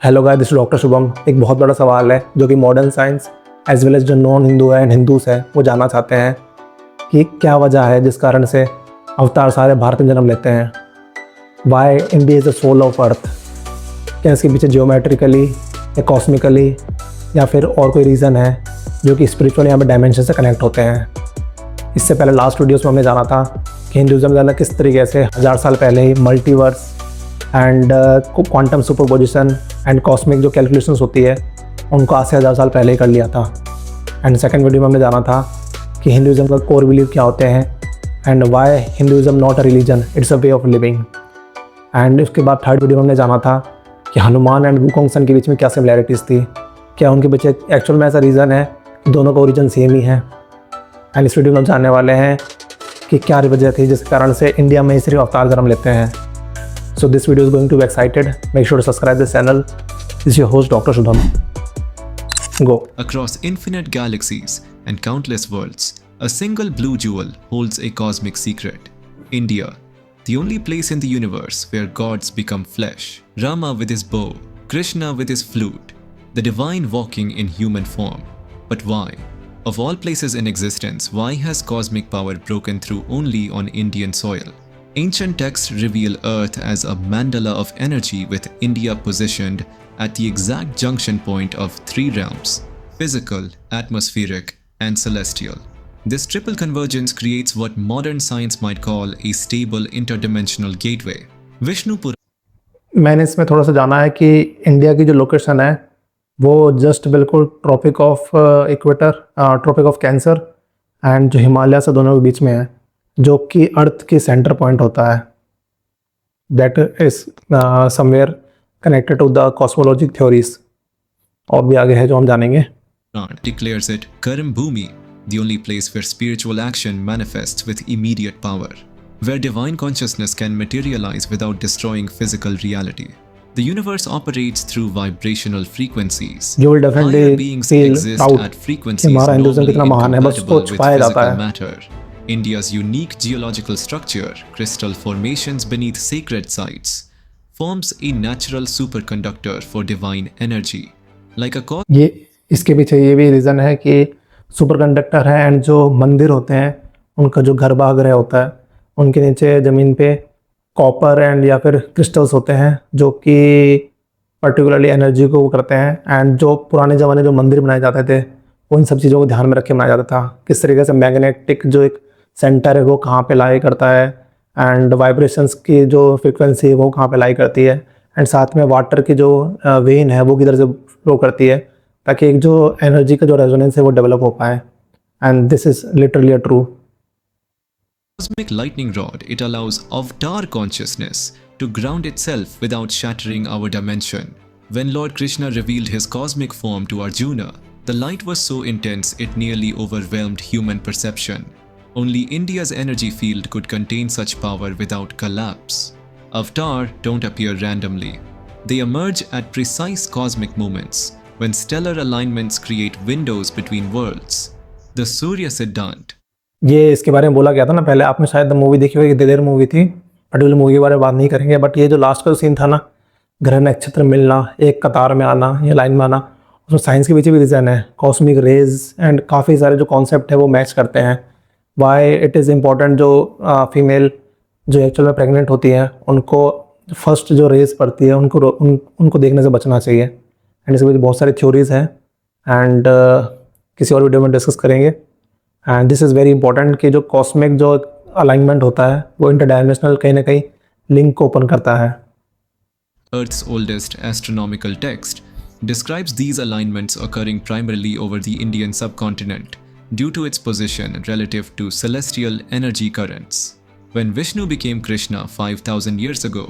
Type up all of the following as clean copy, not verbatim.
Hello guys, this is doctor Shubham. एक बहुत बड़ा सवाल है जो कि modern science as well as जो नॉन हिंदू है एंड हिंदूज है वो जानना चाहते हैं कि क्या वजह है जिस कारण से अवतार सारे भारत में जन्म लेते हैं। Why India is the soul of earth. क्या इसके पीछे जियोमेट्रिकली या कॉस्मिकली या फिर और कोई रीज़न है जो कि स्पिरिचुअल यहाँ पे डायमेंशन से कनेक्ट होते हैं। इससे पहले लास्ट वीडियोस में हमने जाना था कि हिंदुज़म में किस तरीके से 1000 साल पहले ही multiverse and quantum superposition and cosmic जो कैलकुलेशंस होती है उनको आज से 1000 साल पहले ही कर लिया था। एंड सेकंड वीडियो में हमने जाना था कि हिंदुज़म का कोर बिलीव क्या होते हैं and why Hinduism not a religion, it's a way of living. And उसके बाद थर्ड वीडियो में हमने जाना था कि हनुमान एंड वुकोंग सन के बीच में क्या सिमिलैरिटीज़ थी, क्या उनके पीछे एक्चुअल में ऐसा रीज़न है कि दोनों का ओरिजिन सेम ही है। एंड इस वीडियो में हम जानने वाले हैं कि क्या वजह थी जिसके कारण से इंडिया में ही सिर्फ अवतार जन्म लेते हैं। So this video is going to be excited. Make sure to subscribe this channel. This is your host Dr. Shubham. Go. Across infinite galaxies and countless worlds, a single blue jewel holds a cosmic secret. India, the only place in the universe where gods become flesh. Rama with his bow, Krishna with his flute, the divine walking in human form. But why? Of all places in existence, why has cosmic power broken through only on Indian soil? Ancient texts reveal Earth as a mandala of energy with India positioned at the exact junction point of three realms: physical, atmospheric, and celestial. This triple convergence creates what modern science might call a stable interdimensional gateway. मैंने इसमें थोड़ा सा जाना है कि India की जो location है वो जस्ट बिल्कुल tropic of equator, tropic of cancer and जो हिमालय से दोनों के बीच में है, जो कि अर्थ की सेंटर पॉइंट होता है। That is somewhere connected to the cosmologic theories. और भी आगे है जो हम जानेंगे। Declares it Karam Bhumi, the only place where spiritual action manifests with immediate power, where divine consciousness can materialize without destroying physical reality. The universe operates through vibrational frequencies. You will definitely Higher beings feel exist proud at frequencies हमारा Hinduism normally कितना महान है, बस उसको incompatible with छुपाया जाता physical है। matter. India's unique geological structure, crystal formations beneath sacred sites, forms a natural superconductor for divine energy. Like a ये इसके पीछे ये भी रीज़न है कि सुपर कंडक्टर है एंड जो मंदिर होते हैं उनका जो गर्भगृह होता है उनके नीचे ज़मीन पे कॉपर एंड या फिर क्रिस्टल्स होते हैं जो कि पर्टिकुलरली एनर्जी को वो करते हैं। एंड जो पुराने ज़माने जो मंदिर बनाए जाते थे उन सब चीज़ों को ध्यान में रख के बनाया जाता था, किस तरीके से मैग्नेटिक जो एक सेंटर है वो कहाँ पे लाई करता है एंड वाइब्रेशंस की जो फ्रीक्वेंसी है वो कहाँ पे लाई करती है एंड साथ में वाटर की जो वेन है वो किधर से फ्लो करती है, ताकि एक जो एनर्जी का जो रेजोनेंस है वो डेवलप हो पाए। And this is literally a true. cosmic lightning rod, it allows avatar consciousness to ground itself without shattering our dimension. When Lord Krishna revealed his cosmic form to Arjuna, the light was so intense it nearly overwhelmed human perception. Only India's energy field could contain such power without collapse. Avatar don't appear randomly. They emerge at precise cosmic moments, when stellar alignments create windows between worlds. The Surya Siddhant. ये इसके बारे में बोला गया था ना पहले, आपने शायद मूवी देखी होगी, देर मूवी थी, पर्टिकुलर मूवी के बारे में बात नहीं करेंगे। बट ये जो लास्ट का सीन था ना, ग्रह नक्षत्र मिलना, एक कतार में आना या लाइन में आना, उसमें साइंस के पीछे भी रीज़न है। कॉस्मिक रेज एंड काफ़ी सारे जो कॉन्सेप्ट है वो मैच करते हैं। वाई इट इज़ इम्पॉर्टेंट जो फीमेल जो एक्चुअल में प्रेग्नेंट होती है उनको फर्स्ट जो रेज पड़ती है उनको देखने से बचना चाहिए। एंड इसके पीछे बहुत सारी थ्योरीज हैं एंड किसी और वीडियो में डिस्कस करेंगे। And this is very important कि जो कॉस्मिक जो अलाइनमेंट होता है वो इंटरडायमेंशनल कहीं ना कहीं लिंक को ओपन करता है। Earth's oldest astronomical text describes these alignments occurring primarily over the Indian subcontinent due to its position relative to celestial energy currents. When Vishnu became Krishna 5,000 years ago,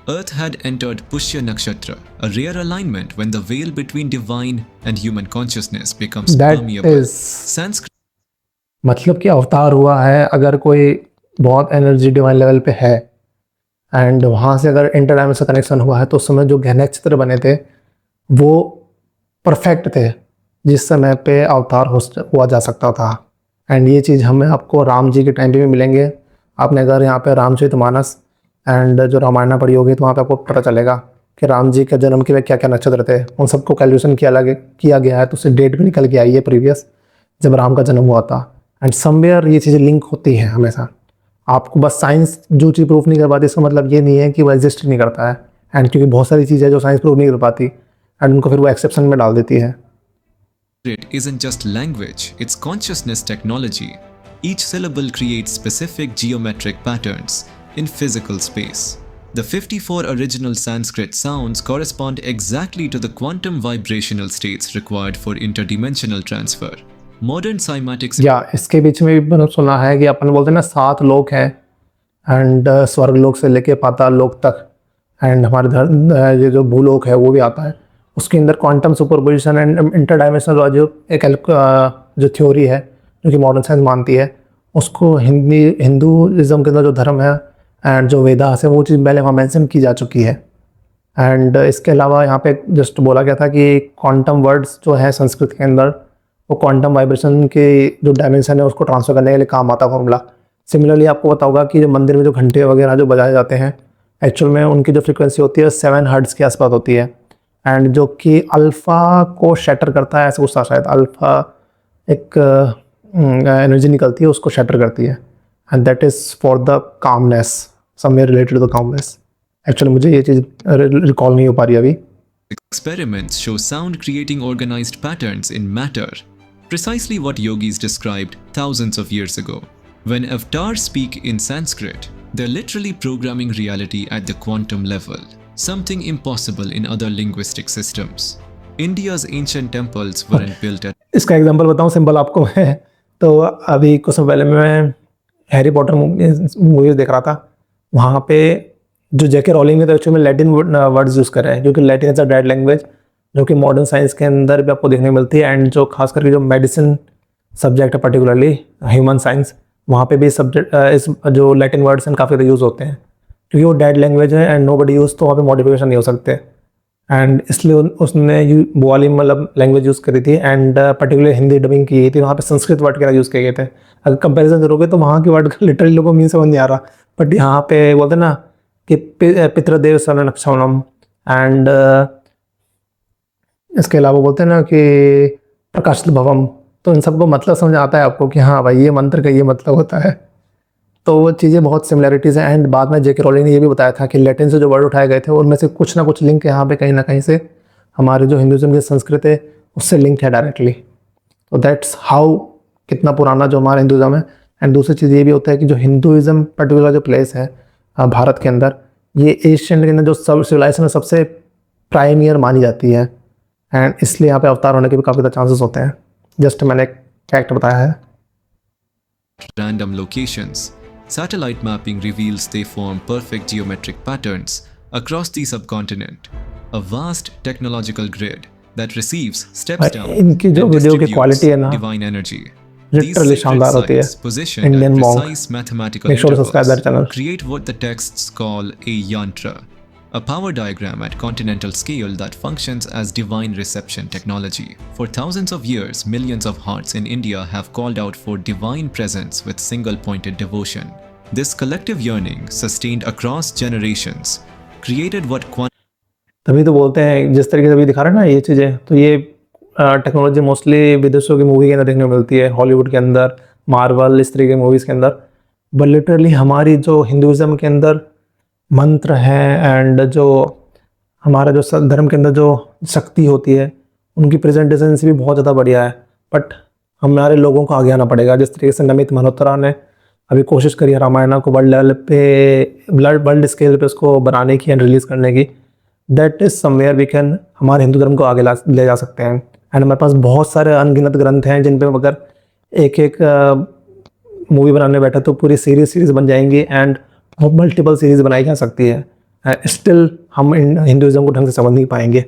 Earth had entered Pushya Nakshatra, a rare alignment when the veil between divine and human consciousness becomes permeable. Sanskrit मतलब कि अवतार हुआ है अगर कोई बहुत energy divine level पे है एंड वहाँ से अगर इंटरडायमेंशनल कनेक्शन हुआ है तो उस समय जो ग्रह नक्षत्र बने थे वो परफेक्ट थे जिस समय पे अवतार हुआ जा सकता था। एंड ये चीज़ हमें आपको राम जी के टाइम पे भी मिलेंगे। आपने अगर यहाँ पे रामचरितमानस एंड जो रामायण पढ़ी होगी तो वहाँ पे आपको पता चलेगा कि राम जी के जन्म के वे क्या क्या नक्षत्र थे, उन सबको कैलकुलेशन किया गया है, तो उससे डेट भी निकल के आई है प्रीवियस, जब राम का जन्म हुआ था। एंड समवेयर ये चीज़ें लिंक होती हैं हमेशा। आपको बस साइंस जो चीज़ प्रूफ नहीं कर पाती, इसका मतलब ये नहीं है कि वो एग्जिस्ट नहीं करता है। एंड क्योंकि बहुत सारी चीज़ें जो साइंस प्रूफ नहीं कर पाती एंड उनको फिर वो एक्सेप्शन में डाल देती है। It isn't just language, it's consciousness technology. Each syllable creates specific geometric patterns in physical space. The 54 original Sanskrit sounds correspond exactly to the quantum vibrational states required for interdimensional transfer. Modern cymatics या इसके बीच में भी मैंने सुना है कि अपन बोलते हैं ना 7 लोक हैं, एंड स्वर्ग लोक से लेके पाताल लोक तक, एंड हमारे ये जो भूलोक है वो भी आता है। उसके अंदर क्वांटम सुपरपोजिशन एंड इंटरडायमेंशनल जो एक जो थ्योरी है जो कि मॉडर्न साइंस मानती है, उसको हिंदुइज्म के अंदर जो धर्म है एंड जो वेदास है वो चीज़ पहले वहाँ मेंशन की जा चुकी है। एंड इसके अलावा यहाँ पे जस्ट बोला गया था कि क्वांटम वर्ड्स जो है संस्कृत के अंदर, वो क्वांटम वाइब्रेशन के जो डायमेंशन है उसको ट्रांसफर करने के लिए काम आता फॉर्मूला। सिमिलरली आपको पता होगा कि जो मंदिर में जो घंटे वगैरह जो बजाए जाते हैं, एक्चुअल में उनकी जो फ्रिक्वेंसी होती है 7 हर्ट्ज़ के आसपास होती है, एंड जो कि अल्फ़ा को शैटर करता है, ऐसा कुछ था शायद। अल्फ़ा एक एनर्जी निकलती है, उसको शैटर करती है, and that is for the calmness, somewhere related to the calmness. Actually मुझे ये चीज़ रिकॉल नहीं हो पा रही अभी। experiments show sound creating organized patterns in matter, precisely what yogis described thousands of years ago. When avatars speak in Sanskrit, they're literally programming reality at the quantum level, something impossible in other linguistic systems. India's ancient temples weren't built at इसका example बताऊं simple आपको मैं, तो अभी कुछ समय पहले मैं हैरी पॉटर मूवीज देख रहा था। वहाँ पे जो जेके रॉलिंग ने तो एक्चुअली में लैटिन वर्ड्स यूज़ करे हैं, क्योंकि Latin is a dead language जो कि मॉडर्न साइंस के अंदर भी आपको देखने को मिलती है। एंड जो खास करके जो मेडिसिन सब्जेक्ट है, पर्टिकुलरली ह्यूमन साइंस, वहाँ पे भी सब्जेक्ट इस जो लैटिन वर्ड्स हैं काफ़ी ज़्यादा यूज़ होते हैं, क्योंकि वो डेड लैंग्वेज है एंड नो बडी यूज़, तो वहाँ पे मॉडिफिकेशन नहीं हो सकते। एंड इसलिए उसने वो वाली मतलब लैंग्वेज यूज़ करी थी, एंड पर्टिकुलर हिंदी डबिंग की गई थी। वहाँ पे संस्कृत वर्ड के यूज़ किए गए थे। अगर कंपैरिजन करोगे तो वहाँ के वर्ड का लिटरली लोगों को मीन समझ नहीं आ रहा, बट यहाँ पे बोलते हैं ना कि पितृदेव शरणम, एंड इसके अलावा बोलते हैं ना कि प्रकाशित भवम, तो इन सबको मतलब समझ आता है आपको कि हाँ भाई ये मंत्र का ये मतलब होता है। तो वो चीज़ें बहुत सिमिलरिटीज़ हैं। एंड बाद में जेके रॉलिंग ने ये भी बताया था कि लैटिन से जो वर्ड उठाए गए थे उनमें से कुछ ना कुछ लिंक यहाँ पे कहीं ना कहीं से हमारे जो हिंदुज़म की संस्कृति है उससे लिंक है डायरेक्टली। तो दैट्स हाउ कितना पुराना जो हमारा हिंदुज़म है। एंड दूसरी चीज़ ये भी होता है कि जो हिंदुज़म पर्टिकुलर जो प्लेस है भारत के अंदर, ये एशियन के अंदर जो सब सिविलाइजेशन में सबसे प्राइमियर मानी जाती है, एंड इसलिए यहाँ पे अवतार होने के भी काफ़ी ज़्यादा चांसेस होते हैं। जस्ट मैंने एक फैक्ट बताया है। random locations. Satellite mapping reveals they form perfect geometric patterns across the subcontinent, a vast technological grid that receives, steps down, इनकी जो and वीडियो की क्वालिटी है distributes ना divine energy. लिटरली These शानदार sacred होती है। sites, positioned at Indian monk, precise mathematical make sure subscribe that channel. intervals, create what the texts call a yantra, a power diagram at continental scale that functions as divine reception technology. For thousands of years, millions of hearts in India have called out for divine presence with single-pointed devotion. This collective yearning, sustained across generations, created what तभी तो बोलते हैं जिस तरीके से अभी दिखा रहे हैं ना ये चीज़ें, तो ये टेक्नोलॉजी मोस्टली विदेशों की मूवी के अंदर देखने को मिलती है, हॉलीवुड के अंदर, मार्वल, इस तरीके की मूवीज़ के अंदर। बट लिटरली हमारी जो हिंदुज़म के अंदर मंत्र हैं एंड जो हमारा जो धर्म के अंदर जो शक्ति होती है उनकी प्रेजेंटेशन से भी बहुत ज़्यादा बढ़िया है। बट हमारे लोगों को आगे आना पड़ेगा। जिस तरीके से नमित मल्होत्रा ने अभी कोशिश करी है रामायण को वर्ल्ड लेवल पे, वर्ल्ड स्केल पे उसको बनाने की एंड रिलीज़ करने की, that is somewhere we can हमारे हिंदू धर्म को आगे ले जा सकते हैं। एंड हमारे पास बहुत सारे अनगिनत ग्रंथ हैं जिन पे अगर एक एक मूवी बनाने बैठा तो पूरी सीरीज बन जाएंगी एंड मल्टीपल सीरीज बनाई जा सकती है। स्टिल हम हिंदुइज्म को ढंग से समझ नहीं पाएंगे।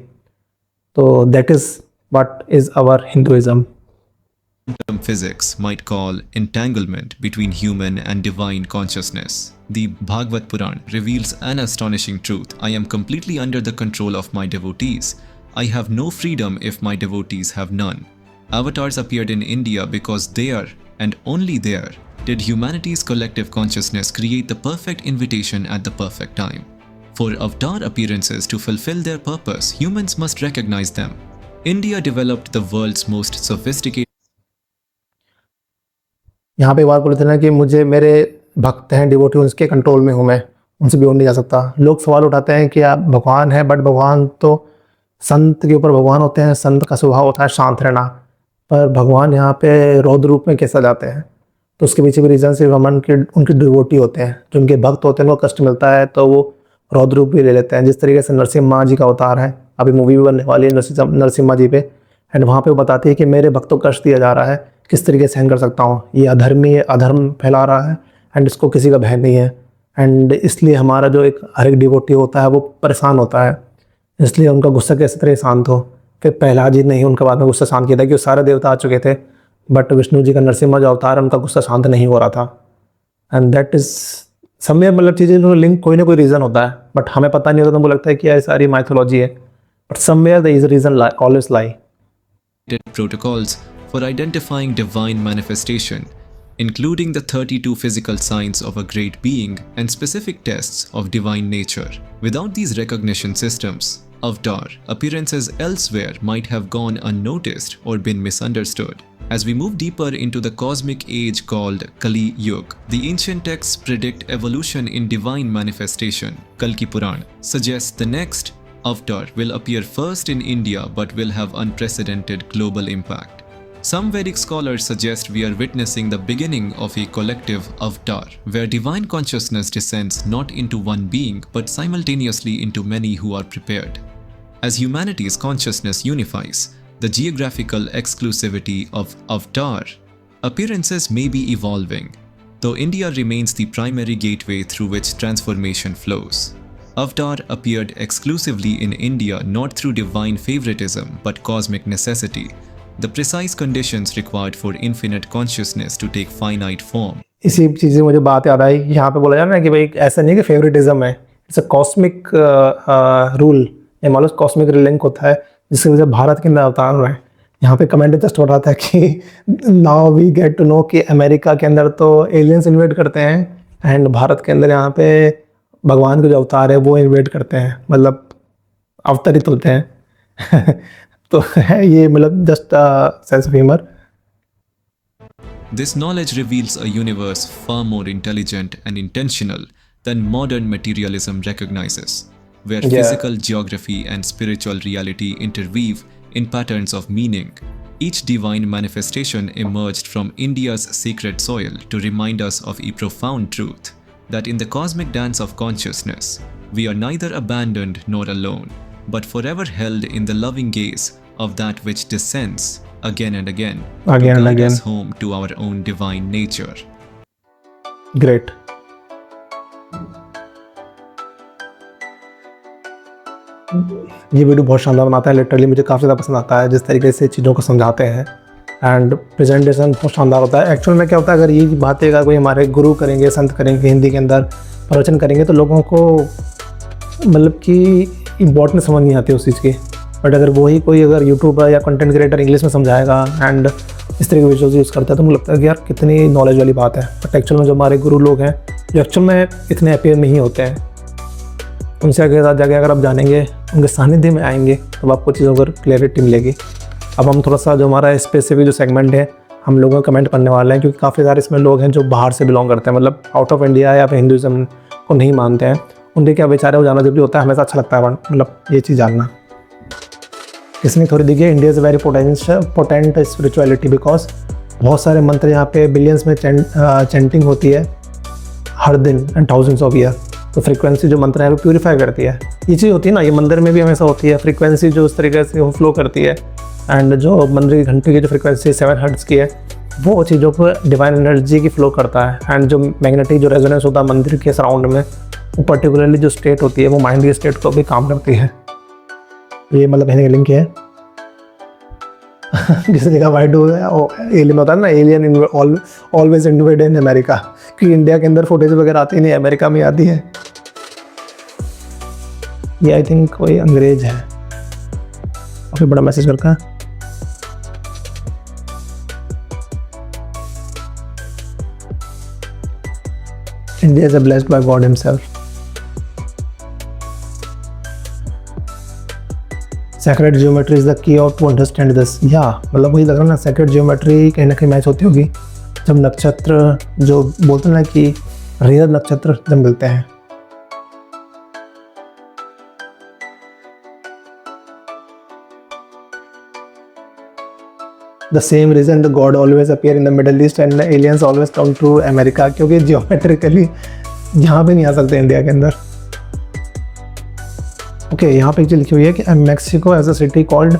तो that is what is our Hinduism. quantum physics might call entanglement between human and divine consciousness. The Bhagavad Puran reveals an astonishing truth. I am completely under the control of my devotees. I have no freedom if my devotees have none. Avatars appeared in India because there, and only there, did humanity's collective consciousness create the perfect invitation at the perfect time. For avatar appearances to fulfill their purpose, humans must recognize them. India developed the world's most sophisticated यहाँ पे एक बात बोले थे ना कि मुझे मेरे भक्त हैं, डिवोटी, उनके कंट्रोल में हूँ मैं, उनसे भी नहीं जा सकता। लोग सवाल उठाते हैं कि आप भगवान है, बट भगवान तो संत के ऊपर भगवान होते हैं, संत का स्वभाव होता है शांत रहना, पर भगवान यहाँ पे रौद्र रूप में कैसे जाते हैं? तो उसके पीछे भी रीज़न सिर्फ हमन के उनके डिवोटी होते हैं, जो उनके भक्त होते हैं, उनको कष्ट मिलता है तो वो रौद्र रूप भी ले लेते हैं। जिस तरीके से नरसिम्हा जी का अवतार है, अभी मूवी भी बनने वाली है नरसिम्हा जी पे, एंड वहाँ पे वो बताती है कि मेरे भक्तों को कष्ट दिया जा रहा है, किस तरीके से हैंग कर सकता हूँ, ये अधर्मी है, अधर्म फैला रहा है, एंड इसको किसी का भय नहीं है, एंड इसलिए हमारा जो एक हर एक डिवोटी होता है वो परेशान होता है, इसलिए उनका गुस्सा कैसे तरह शांत हो। फिर प्रहलाद जी ने ही उनका बाद में गुस्सा शांत किया था, कि वो सारे देवता आ चुके थे, बट विष्णु जी का नरसिम्हा जो अवतार है उनका गुस्सा शांत नहीं हो रहा था। एंड दैट इज़ समय, मतलब चीज़ें लिंक कोई ना कोई रीज़न होता है, बट हमें पता नहीं होता, तो हमको लगता है कि ये सारी माइथोलॉजी है, but somewhere the is reason always lie. protocols for identifying divine manifestation, including the 32 physical signs of a great being and specific tests of divine nature. Without these recognition systems, avatar appearances elsewhere might have gone unnoticed or been misunderstood. As we move deeper into the cosmic age called Kali Yuga, the ancient texts predict evolution in divine manifestation. Kalki Puran suggests the next avatar will appear first in India but will have unprecedented global impact. Some Vedic scholars suggest we are witnessing the beginning of a collective avatar, where divine consciousness descends not into one being but simultaneously into many who are prepared. As humanity's consciousness unifies, the geographical exclusivity of avatar appearances may be evolving, though India remains the primary gateway through which transformation flows. Avatar appeared exclusively in India not through divine favoritism but cosmic necessity, the precise conditions required for infinite consciousness to take finite form. इसी चीज़ से मुझे बात याद आई, यहाँ पे बोला जा रहा है कि भाई ऐसा नहीं है कि फेवरेटिज्म है, इट्स अ कॉस्मिक रूल, ये मान लो कॉस्मिक लिंक होता है जिसकी वजह से भारत के अंदर अवतार हुए हैं। यहाँ पे कमेंट जस्ट हो रहा था कि now we get to know कि अमेरिका के अंदर तो एलियंस इन्वेट करते हैं, एंड भारत के अंदर यहाँ पे भगवान के जो अवतार है वो इन्वेट करते हैं, मतलब अवतरित होते हैं। तो है ये, मतलब just sense of humour. This knowledge reveals a universe far more intelligent and intentional than modern materialism recognizes, where physical geography and spiritual reality interweave in patterns of meaning. Each divine manifestation emerged from India's sacred soil to remind us of a profound truth, that in the cosmic dance of consciousness, we are neither abandoned nor alone, but forever held in the loving gaze of that which descends again and again to guide us home to our own divine nature. Great. ये video बहुत शानदार बनाता है, literally मुझे काफ़ी ज़्यादा पसंद आता है जिस तरीके से चीज़ों को समझाते हैं, एंड प्रेजेंटेशन बहुत शानदार होता है। एक्चुअल में क्या होता है, अगर ये बातें अगर कोई हमारे गुरु करेंगे, संत करेंगे, हिंदी के अंदर प्रवचन करेंगे, तो लोगों को मतलब कि इम्पोर्टेंस समझ नहीं आती उस चीज़ की, बट अगर वही कोई अगर यूट्यूबर या कंटेंट क्रिएटर इंग्लिश में समझाएगा एंड इस तरह के विजुअल्स यूज़ करता है, तो मुझे लगता है कि यार कितनी नॉलेज वाली बात है। बट एक्चुअल में जो हमारे गुरु लोग हैं, जो एक्चुअल में इतने अपेयर नहीं होते हैं, उनसे आगे साथ जाके अगर आप जानेंगे, उनके सानिध्य में आएंगे, तब आपको चीज़ों पर क्लैरिटी मिलेगी। अब हम थोड़ा सा जो हमारा स्पेसिफिक जो सेगमेंट है, हम लोगों को कमेंट करने वाले हैं, क्योंकि काफ़ी सारे इसमें लोग हैं जो बाहर से बिलोंग करते हैं, मतलब आउट ऑफ इंडिया या फिर हिंदुज़म को नहीं मानते हैं, उनके क्या विचार है वो जानना जरूरी होता है। हमेशा अच्छा लगता है मतलब ये चीज़ जानना। इसमें थोड़ी देखिए, India is very potent spirituality, because बहुत सारे मंत्र यहाँ पे बिलियंस में चैंटिंग होती है हर दिन एंड थाउजेंड्स ऑफ ईयर। तो फ्रीक्वेंसी जो मंत्र है वो प्यूरीफाई करती है। ये चीज़ होती है ना, ये मंदिर में भी हमेशा होती है, फ्रीक्वेंसी जो उस तरीके से वो फ्लो करती है, एंड जो मंदिर की घंटे की जो फ्रीक्वेंसी 7 हर्ट्ज की है, वो चीज़ों पर डिवाइन एनर्जी की फ्लो करता है, एंड जो मैग्नेटिक जो रेजोनेंस होता है मंदिर के सराउंड में, वो पर्टिकुलरली जो स्टेट होती है वो माइंड की स्टेट को भी काम करती है। ये मतलब कहने का लिंक है। जिस जगह वाइड एलियन होता है ना, alien always invade in America, क्योंकि इंडिया के अंदर फुटेज वगैरह आती नहीं, अमेरिका में आती है। ये आई थिंक कोई अंग्रेज है, काफ़ी बड़ा मैसेज करता है। India is blessed by God himself. Sacred geometry is the key of to understand this. या मतलब मुझे लग रहा है ना सेक्रेट जियोमेट्री कहीं ना कहीं मैच होती होगी जब नक्षत्र जो बोलते हैं ना कि रेयर नक्षत्र जब मिलते हैं। The same reason the God always appear in the Middle East and the aliens always come to America, क्योंकि geometrically यहाँ पे नहीं आ सकते इंडिया के अंदर। ओके, यहाँ पे एक चीज़ लिखी हुई है कि Mexico has a city called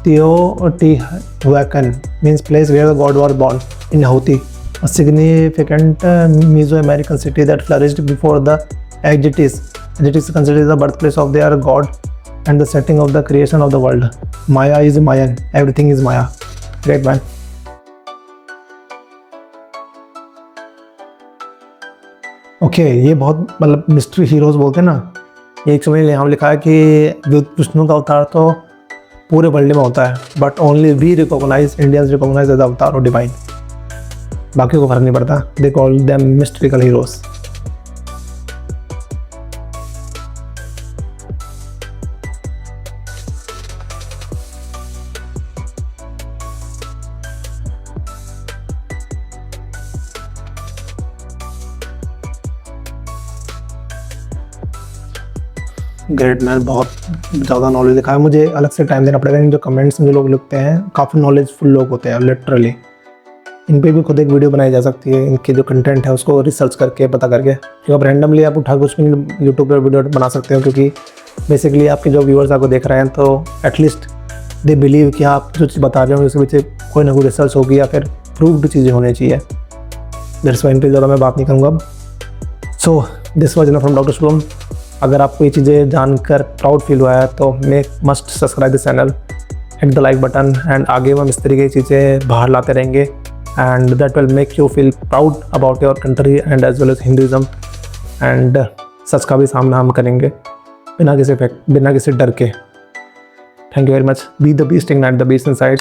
Teotihuacan, means place where the god was born in Houthi, a significant Mesoamerican city that flourished before the Aztecs. Aztecs considered the birthplace of their god and the setting of the creation of the world. Maya is Mayan, everything is Maya. Great man. Okay, ये बहुत मतलब mystery heroes बोलते हैं ना, ये एक समय यहाँ लिखा है कि विष्णु का अवतार तो पूरे वर्ल्ड में होता है, but only we recognise, Indians recognise as avatar और डिवाइन, बाकी को फर्क नहीं पड़ता। They call them mystical heroes. Great man, बहुत ज़्यादा नॉलेज लिखा है। मुझे अलग से टाइम देना पड़ेगा। इन जो कमेंट्स में जो लोग लिखते हैं काफ़ी नॉलेजफुल लोग होते हैं लिटरली। इन पे भी खुद एक वीडियो बनाई जा सकती है, इनके जो कंटेंट है उसको रिसर्च करके पता करके, क्योंकि आप रैंडमली आप उठा कुछ भी यूट्यूब पर वीडियो बना सकते हो, क्योंकि बेसिकली आपके जो व्यूअर्स आपको देख रहे हैं तो एटलीस्ट दे बिलीव कि आप जो चीज़ बता रहे हो उसके पीछे कोई ना कोई रिसर्च होगी या फिर प्रूव्ड चीज़ें होनी चाहिए। दैट्स व्हाई इन पर ज़्यादा मैं बात नहीं करूँगा अब। So this was enough from doctor Shubham. अगर आपको ये चीज़ें जानकर प्राउड फील हुआ है तो make must subscribe the channel, hit the like button, and आगे हम इस तरीके की चीज़ें बाहर लाते रहेंगे, and that will make you feel proud about your country and as well as Hinduism, and सच का भी सामना हम करेंगे बिना किसी डर के। Thank you very much. Be the beast, ignite the beast inside.